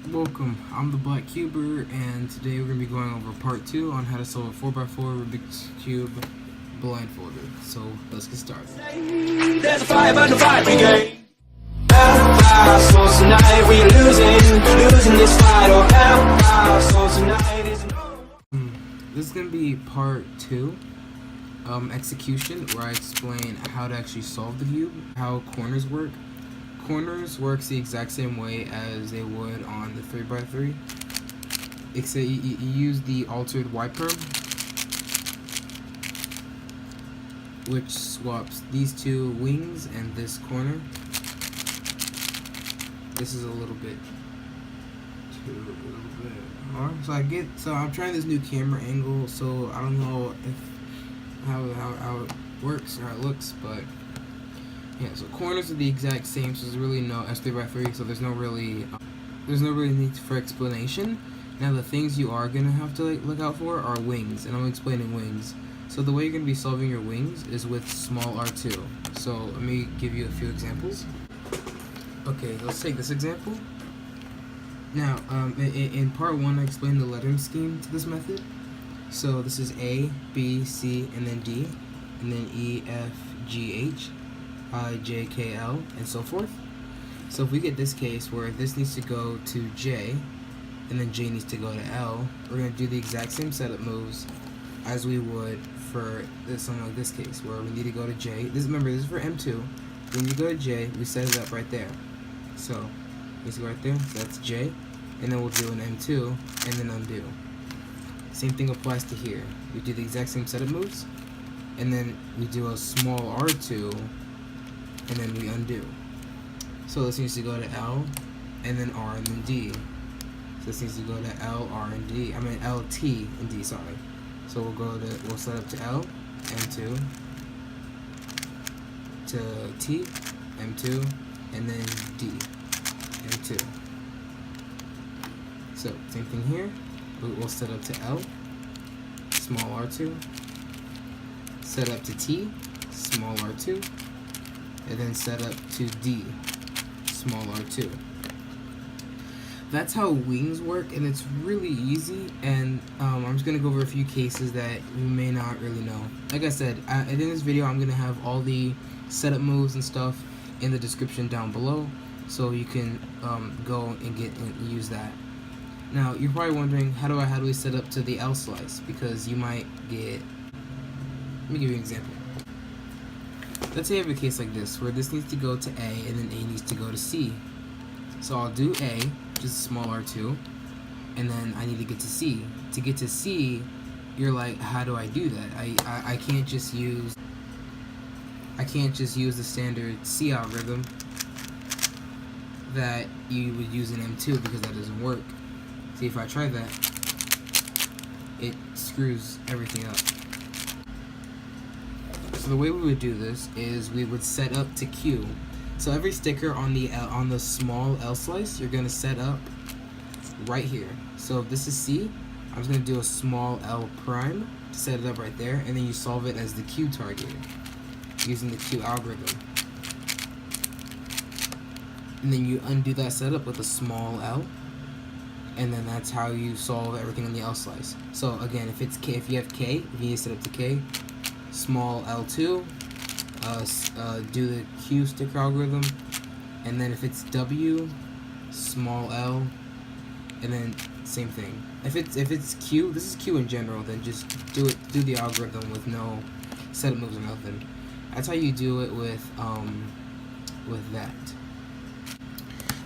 Welcome, I'm the Black Cuber, and today we're going to be going over part 2 on how to solve a 4x4 Rubik's Cube blindfolded. So let's get started. There's a fire by the fire brigade. So tonight we losing this fight. So tonight is This is going to be part 2, execution, where I explain how to actually solve the cube, how corners work. Corners works the exact same way as they would on the 3x3, except you use the altered Y perm, which swaps these two wings and this corner. This is a little bit hard. So I'm trying this new camera angle, so I don't know if how it works or how it looks, but yeah, so corners are the exact same, so there's really no S3x3, so there's no really need for explanation. Now the things you are gonna have to look out for are wings, and I'm explaining wings. So the way you're gonna be solving your wings is with small r2. So let me give you a few examples. Okay, let's take this example. Now, in part 1, I explained the lettering scheme to this method. So this is A, B, C, and then D, and then E, F, G, H. I, J, K, L, and so forth. So if we get this case where this needs to go to J, and then J needs to go to L, we're going to do the exact same setup moves as we would for something like this case, where we need to go to J. Remember, this is for M2. When you go to J, we set it up right there. So, let's go right there, so that's J, and then we'll do an M2, and then undo. Same thing applies to here. We do the exact same setup moves, and then we do a small R2, and then we undo. So this needs to go to L, and then R, and then D. So this needs to go to L, R, and D. I mean L, T, and D. Sorry. So we'll set up to L, M2, to T, M2, and then D, M2. So same thing here. We'll set up to L, small R2. Set up to T, small R2. And then set up to D, small r2. That's how wings work, and it's really easy, and I'm just going to go over a few cases that you may not really know. Like I said, at the end of this video, I'm going to have all the setup moves and stuff in the description down below, so you can go and use that. Now, you're probably wondering, how do we set up to the L slice? Because you might get... Let me give you an example. Let's say I have a case like this, where this needs to go to A, and then A needs to go to C. So I'll do A, just small r2, and then I need to get to C. To get to C, you're like, how do I do that? I can't just use the standard C algorithm that you would use in M2, because that doesn't work. See, if I try that, it screws everything up. So the way we would do this is we would set up to Q. So every sticker on the small L slice, you're gonna set up right here. So if this is C, I'm just gonna do a small L prime to set it up right there, and then you solve it as the Q target using the Q algorithm. And then you undo that setup with a small L, and then that's how you solve everything on the L slice. So again, if it's K, if you have K, if you need to set up to K, small L2, do the Q sticker algorithm, and then if it's W, small L, and then same thing. If it's Q, this is Q in general, then just do the algorithm with no setup moves or nothing. That's how you do it with that.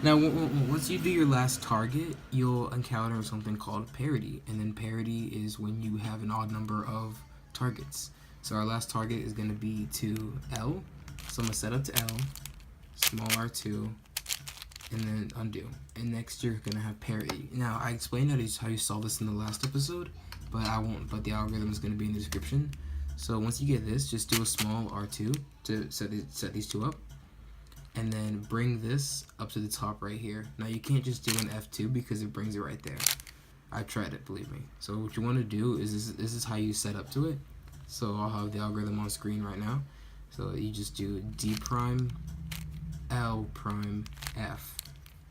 Now, once you do your last target, you'll encounter something called parity, and then parity is when you have an odd number of targets. So our last target is going to be to L. So I'm going to set up to L, small r2, and then undo. And next you're going to have parity. Now, I explained how you solve this in the last episode, but I won't. But the algorithm is going to be in the description. So once you get this, just do a small r2 to set these two up. And then bring this up to the top right here. Now, you can't just do an F2 because it brings it right there. I tried it, believe me. So what you want to do is this is how you set up to it. So I'll have the algorithm on screen right now. So you just do D prime, L prime, F,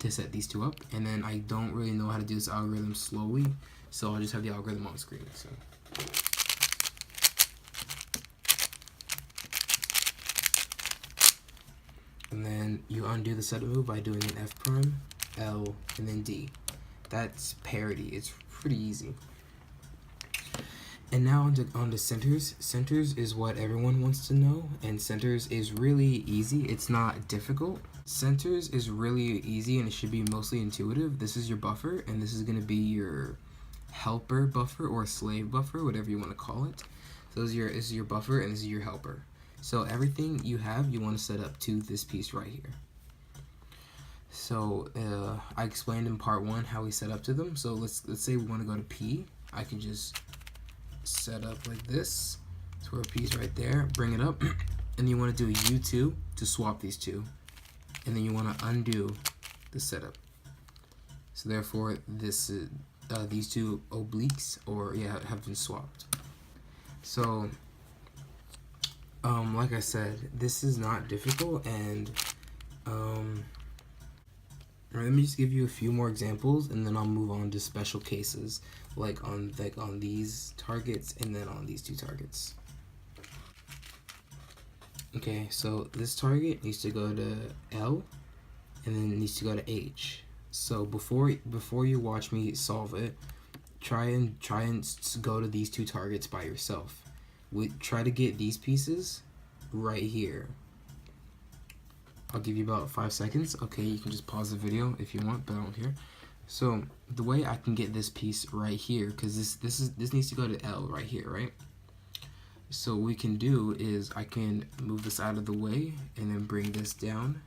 to set these two up, and then I don't really know how to do this algorithm slowly, so I'll just have the algorithm on screen. So and then you undo the setup move by doing an F prime, L, and then D. That's parity. It's pretty easy. And now on to centers. Centers is what everyone wants to know, and centers is really easy. It's not difficult. Centers is really easy, and it should be mostly intuitive. This is your buffer, and this is going to be your helper buffer or slave buffer, whatever you want to call it. So this is your buffer, and this is your helper. So everything you have, you want to set up to this piece right here. So I explained in part 1 how we set up to them. So let's say we want to go to P. I can just set up like this. So we're a piece right there. Bring it up, and you want to do a U2 to swap these two, and then you want to undo the setup. So therefore, this these two obliques have been swapped. So like I said, this is not difficult, and let me just give you a few more examples, and then I'll move on to special cases, like on these targets, and then on these two targets. Okay, so this target needs to go to L, and then it needs to go to H. So before you watch me solve it, try and go to these two targets by yourself. Try to get these pieces right here. I'll give you about 5 seconds. Okay, you can just pause the video if you want, but I don't care. So the way I can get this piece right here, because this needs to go to L right here, right? So what we can do is I can move this out of the way and then bring this down,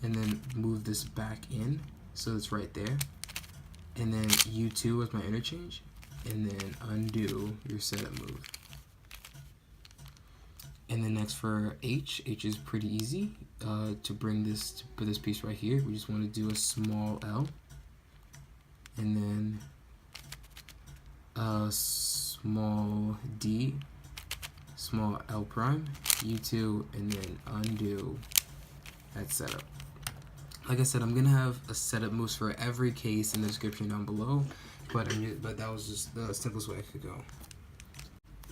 and then move this back in, so it's right there. And then U2 is my interchange, and then undo your setup move. And then next for H is pretty easy to put this piece right here. We just want to do a small L, and then a small D, small L prime, U2, and then undo that setup. Like I said, I'm gonna have a setup moves for every case in the description down below, but that was just the simplest way I could go.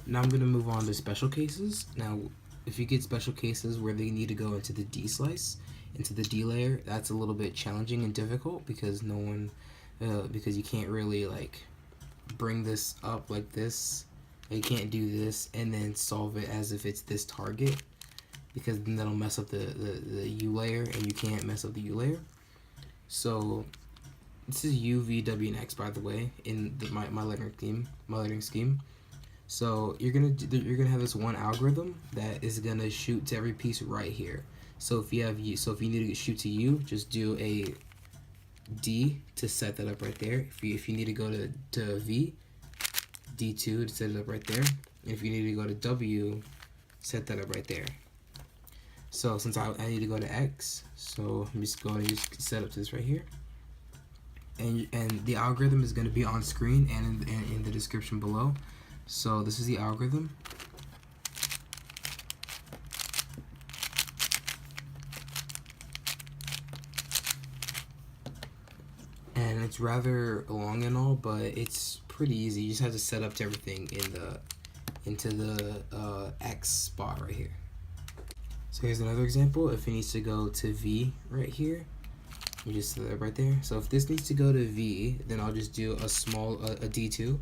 Now I'm gonna move on to special cases. Now, if you get special cases where they need to go into the D slice, into the D layer, that's a little bit challenging and difficult because because you can't really like bring this up like this. You can't do this and then solve it as if it's this target, because then that'll mess up the U layer, and you can't mess up the U layer. So this is U, V, W, and X, by the way, in my lettering scheme. So you're gonna have this one algorithm that is gonna shoot to every piece right here. So if you need to shoot to U, just do a D to set that up right there. If you need to go to V, D2 to set it up right there. And if you need to go to W, set that up right there. So since I need to go to X, so I'm just going to just set up to this right here. And the algorithm is going to be on screen and in the description below. So this is the algorithm. And it's rather long and all, but it's pretty easy. You just have to set up to everything into the X spot right here. So here's another example. If it needs to go to V right here, you just set it up right there. So if this needs to go to V, then I'll just do a small a D2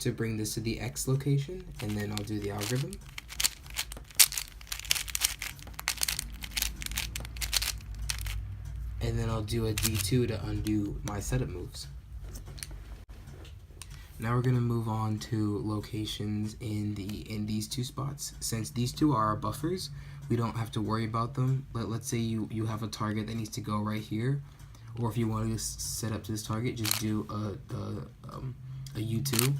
to bring this to the X location, and then I'll do the algorithm. And then I'll do a D2 to undo my setup moves. Now we're gonna move on to locations in these two spots. Since these two are our buffers, we don't have to worry about them. Let's say you have a target that needs to go right here, or if you want to set up to this target, just do a U2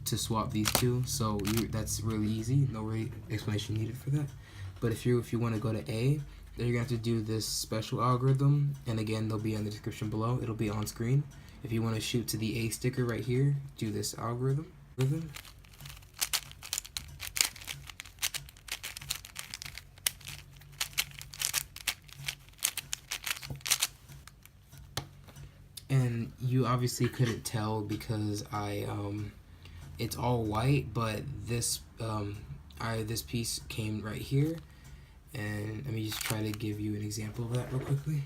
to swap these two. So that's really easy. No really explanation needed for that. But if you want to go to A, then you're gonna have to do this special algorithm, and again, they'll be in the description below. It'll be on screen. If you want to shoot to the A sticker right here, do this algorithm. And you obviously couldn't tell because it's all white, but this this piece came right here. And let me just try to give you an example of that real quickly.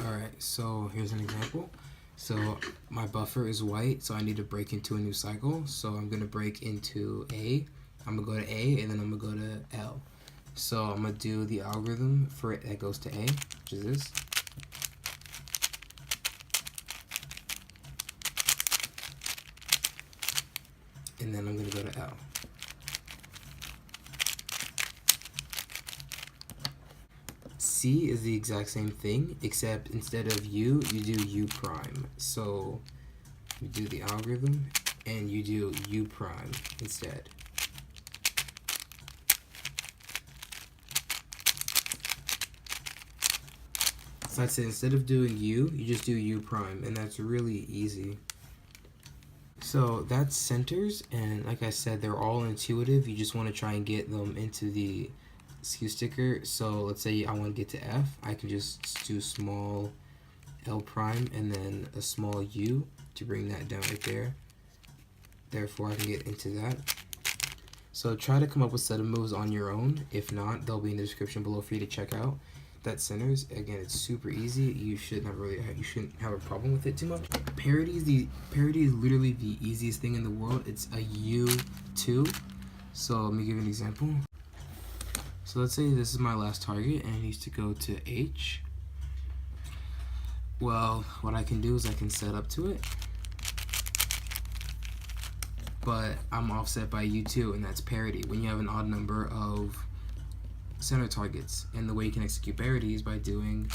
Alright, so here's an example. So my buffer is white, so I need to break into a new cycle. So I'm going to break into A. I'm going to go to A, and then I'm going to go to L. So I'm going to do the algorithm for it that goes to A, which is this. And then I'm going to go to L. C is the exact same thing, except instead of U, you do U prime. So you do the algorithm, and you do U prime instead. So that's it. Instead of doing U, you just do U prime, and that's really easy. So that's centers, and like I said, they're all intuitive. You just want to try and get them into the skew sticker. So let's say I want to get to F, I can just do small L prime and then a small U to bring that down right there. Therefore I can get into that. So try to come up with set of moves on your own. If not, they'll be in the description below for you to check out. That centers, again, it's super easy. You shouldn't have a problem with it too much. Parity is literally the easiest thing in the world. It's a U2. So let me give you an example. So let's say this is my last target and it needs to go to H. Well, what I can do is I can set up to it, but I'm offset by U2, and that's parity. When you have an odd number of center targets, and the way you can execute parity is by doing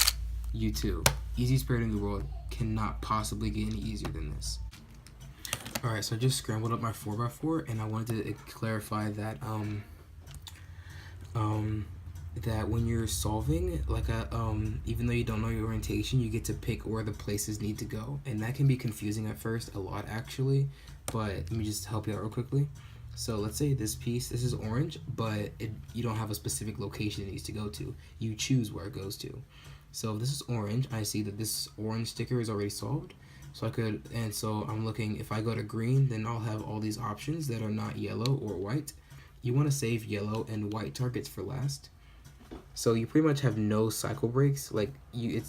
U2. Easiest parity in the world, cannot possibly get any easier than this. Alright, so I just scrambled up my 4x4, and I wanted to clarify that that when you're solving, like even though you don't know your orientation, you get to pick where the places need to go, and that can be confusing at first, a lot actually. But let me just help you out real quickly. So let's say this piece, this is orange, but you don't have a specific location it needs to go to. You choose where it goes to. So if this is orange, I see that this orange sticker is already solved. So so I'm looking, if I go to green, then I'll have all these options that are not yellow or white. You want to save yellow and white targets for last. So you pretty much have no cycle breaks. Like you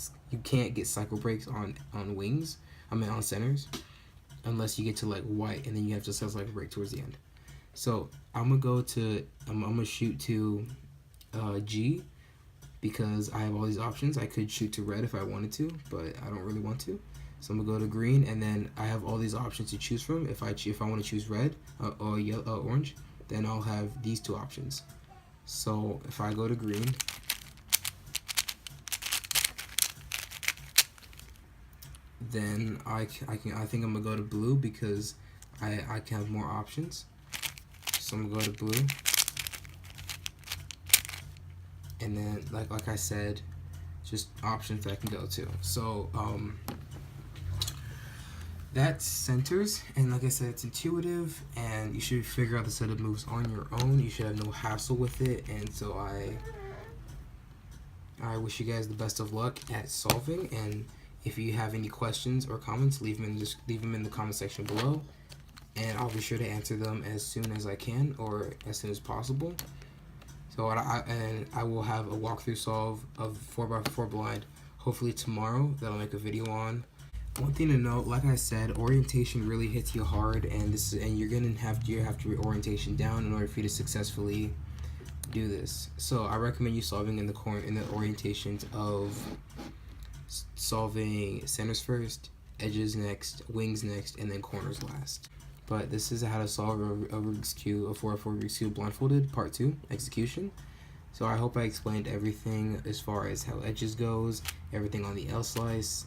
can't get cycle breaks on wings. On centers, unless you get to like white, and then you have to set cycle break towards the end. So I'm gonna shoot to G because I have all these options. I could shoot to red if I wanted to, but I don't really want to. So I'm gonna go to green, and then I have all these options to choose from. If I want to choose red or yellow, orange, then I'll have these two options. So if I go to green, then I think I'm gonna go to blue because I can have more options. So I'm gonna go to blue, and then like I said, just options that I can go to. So that's centers, and like I said, it's intuitive, and you should figure out the set of moves on your own. You should have no hassle with it, and so I wish you guys the best of luck at solving. And if you have any questions or comments, leave them in the comment section below, and I'll be sure to answer them as soon as I can or as soon as possible. So I will have a walkthrough solve of 4x4 blind hopefully tomorrow that I'll make a video on. One thing to note, like I said, orientation really hits you hard, and you're gonna have to orientation down in order for you to successfully do this. So I recommend you solving in the orientations of solving centers first, edges next, wings next, and then corners last. But this is how to solve a Rubik's Cube, a 4x4 Rubik's Cube blindfolded, part 2, execution. So I hope I explained everything as far as how edges goes, everything on the L slice,